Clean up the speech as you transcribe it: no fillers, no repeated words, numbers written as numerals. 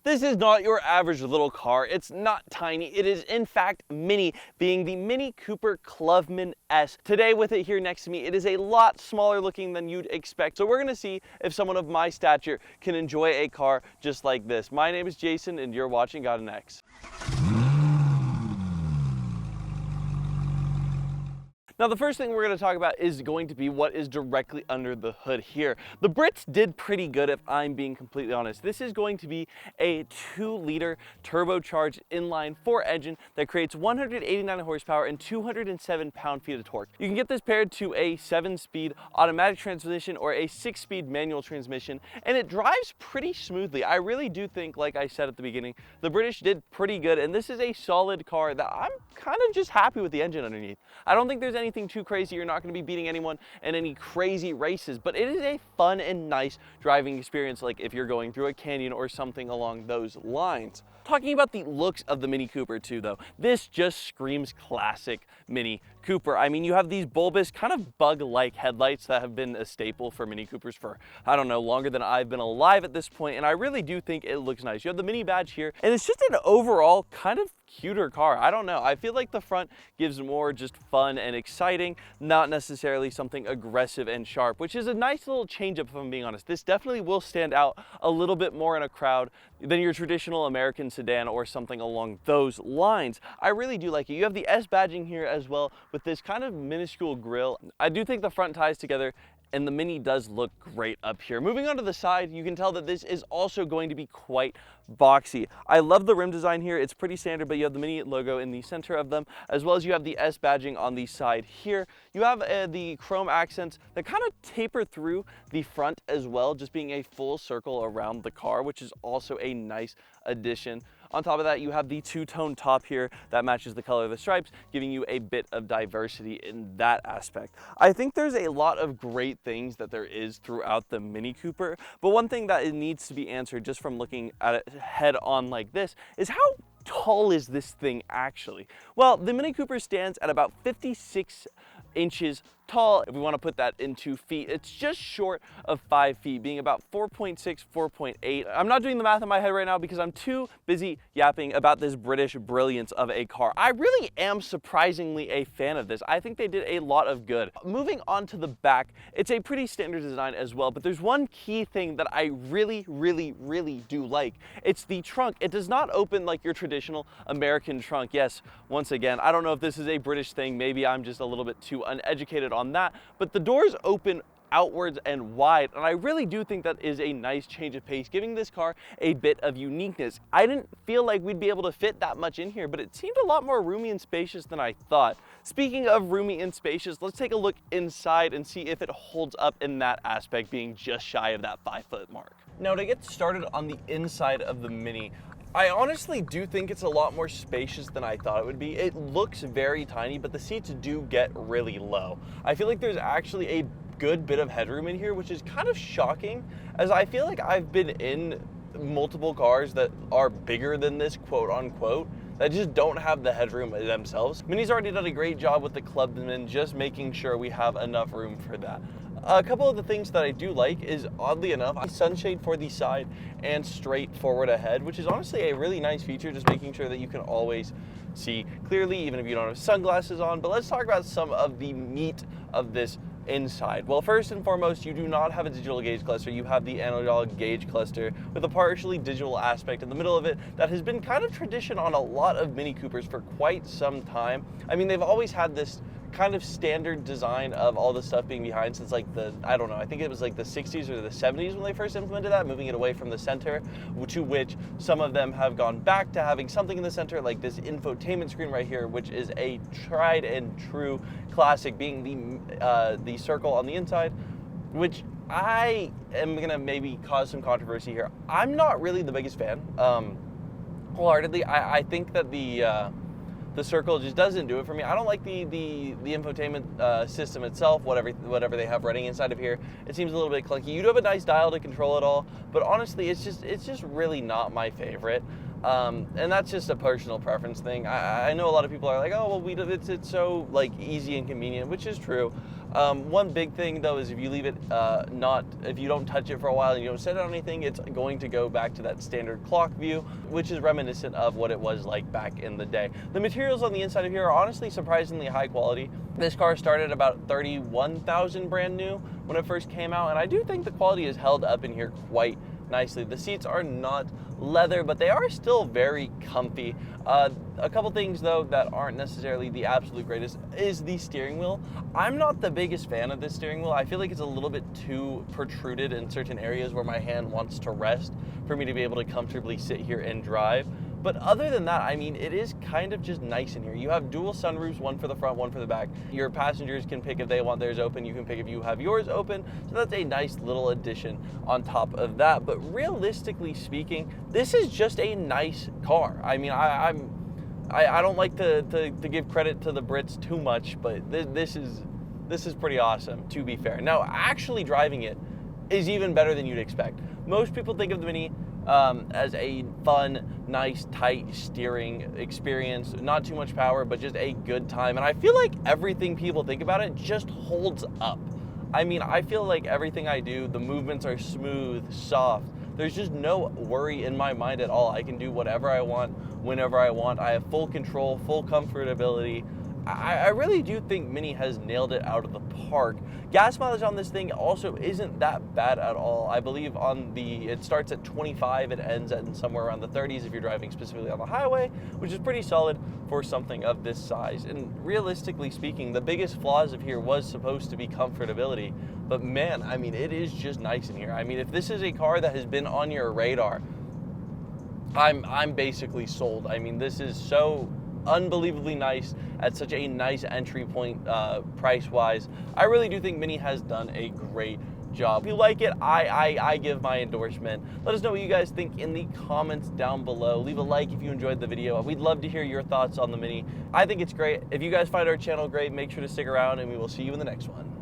This is not your average little car. It's not tiny. It is in fact mini, being the Mini Cooper Clubman S. Today with it here next to me, it is a lot smaller looking than you'd expect. So we're gonna see if someone of my stature can enjoy a car just like this. My name is Jason and you're watching Got an X. Now, the first thing we're going to talk about is going to be what is directly under the hood here. The Brits did pretty good, if I'm being completely honest. This is going to be a 2-liter turbocharged inline-4 engine that creates 189 horsepower and 207 pound-feet of torque. You can get this paired to a 7-speed automatic transmission or a 6-speed manual transmission, and it drives pretty smoothly. I really do think, like I said at the beginning, the British did pretty good, and this is a solid car that I'm kind of just happy with the engine underneath. I don't think there's anything too crazy. You're not going to be beating anyone in any crazy races, but it is a fun and nice driving experience, like if you're going through a canyon or something along those lines. Talking about the looks of the Mini Cooper too, though, this just screams classic Mini Cooper. I mean, you have these bulbous, kind of bug-like headlights that have been a staple for Mini Coopers for, I don't know, longer than I've been alive at this point, and I really do think it looks nice. You have the Mini badge here, and it's just an overall kind of cuter car. I don't know. I feel like the front gives more just fun and exciting, not necessarily something aggressive and sharp, which is a nice little change up if I'm being honest. This definitely will stand out a little bit more in a crowd than your traditional American sedan or something along those lines. I really do like it. You have the S badging here as well with this kind of minuscule grille. I do think the front ties together and the Mini does look great up here. Moving on to the side, you can tell that this is also going to be quite boxy. I love the rim design here. It's pretty standard, but you have the Mini logo in the center of them, as well as you have the S badging on the side here. You have the chrome accents that kind of taper through the front as well, just being a full circle around the car, which is also a nice addition. On top of that, you have the two-tone top here that matches the color of the stripes, giving you a bit of diversity in that aspect. I think there's a lot of great things that there is throughout the Mini Cooper, but one thing that it needs to be answered just from looking at it head on like this is how tall is this thing actually? Well, the Mini Cooper stands at about 56 inches tall. If we want to put that into feet, it's just short of 5 feet, being about 4.6, 4.8. I'm not doing the math in my head right now because I'm too busy yapping about this British brilliance of a car. I really am surprisingly a fan of this. I think they did a lot of good. Moving on to the back, it's a pretty standard design as well, but there's one key thing that I really do like. It's the trunk. It does not open like your traditional American trunk. Yes, once again, I don't know if this is a British thing. Maybe I'm just a little bit too uneducated on that, but the doors open outwards and wide, and I really do think that is a nice change of pace, giving this car a bit of uniqueness. I didn't feel like we'd be able to fit that much in here, but it seemed a lot more roomy and spacious than I thought. Speaking of roomy and spacious, let's take a look inside and see if it holds up in that aspect, being just shy of that 5-foot mark. Now, to get started on the inside of the Mini, I honestly do think it's a lot more spacious than I thought it would be. It looks very tiny, but the seats do get really low. I feel like there's actually a good bit of headroom in here, which is kind of shocking, as I feel like I've been in multiple cars that are bigger than this, quote unquote, that just don't have the headroom themselves. Mini's already done a great job with the Clubman, just making sure we have enough room for that. A couple of the things that I do like is, oddly enough, a sunshade for the side and straight forward ahead, which is honestly a really nice feature, just making sure that you can always see clearly, even if you don't have sunglasses on. But let's talk about some of the meat of this inside. Well, first and foremost, you do not have a digital gauge cluster. You have the analog gauge cluster with a partially digital aspect in the middle of it that has been kind of tradition on a lot of Mini Coopers for quite some time. I mean, they've always had this kind of standard design of all the stuff being behind since like the, I don't know, I think it was like the 60s or the 70s when they first implemented that, moving it away from the center, to which some of them have gone back to having something in the center like this infotainment screen right here, which is a tried and true classic, being the circle on the inside, which I am gonna maybe cause some controversy here. I'm not really the biggest fan, wholeheartedly. I think that the circle just doesn't do it for me. I don't like the infotainment system itself, whatever they have running inside of here. It seems a little bit clunky. You do have a nice dial to control it all, but honestly, it's just really not my favorite. And that's just a personal preference thing. I know a lot of people are like, oh, well, it's so like easy and convenient, which is true. One big thing though is if you leave it if you don't touch it for a while and you don't set it on anything, it's going to go back to that standard clock view, which is reminiscent of what it was like back in the day. The materials on the inside of here are honestly surprisingly high quality. This car started about 31,000 brand new when it first came out, and I do think the quality is held up in here quite nicely. The seats are not leather, but they are still very comfy. A couple things though that aren't necessarily the absolute greatest is the steering wheel. I'm not the biggest fan of this steering wheel. I feel like it's a little bit too protruded in certain areas where my hand wants to rest for me to be able to comfortably sit here and drive. But other than that, I mean, it is kind of just nice in here. You have dual sunroofs, one for the front, one for the back. Your passengers can pick if they want theirs open. You can pick if you have yours open. So that's a nice little addition on top of that. But realistically speaking, this is just a nice car. I mean, I don't like to give credit to the Brits too much, but this is pretty awesome, to be fair. Now, actually driving it is even better than you'd expect. Most people think of the Mini as a fun, nice, tight steering experience. Not too much power, but just a good time. And I feel like everything people think about it just holds up. I mean, I feel like everything I do, the movements are smooth, soft. There's just no worry in my mind at all. I can do whatever I want, whenever I want. I have full control, full comfortability. I really do think Mini has nailed it out of the park. Gas mileage on this thing also isn't that bad at all. I believe it starts at 25, it ends at somewhere around the 30s if you're driving specifically on the highway, which is pretty solid for something of this size. And realistically speaking, the biggest flaws of here was supposed to be comfortability, but man, I mean, it is just nice in here. I mean, if this is a car that has been on your radar, I'm basically sold. I mean, this is so unbelievably nice at such a nice entry point price wise. I really do think Mini has done a great job. If you like it, I give my endorsement. Let us know what you guys think in the comments down below. Leave a like if you enjoyed the video. We'd love to hear your thoughts on the Mini. I think it's great. If you guys find our channel great, make sure to stick around and we will see you in the next one.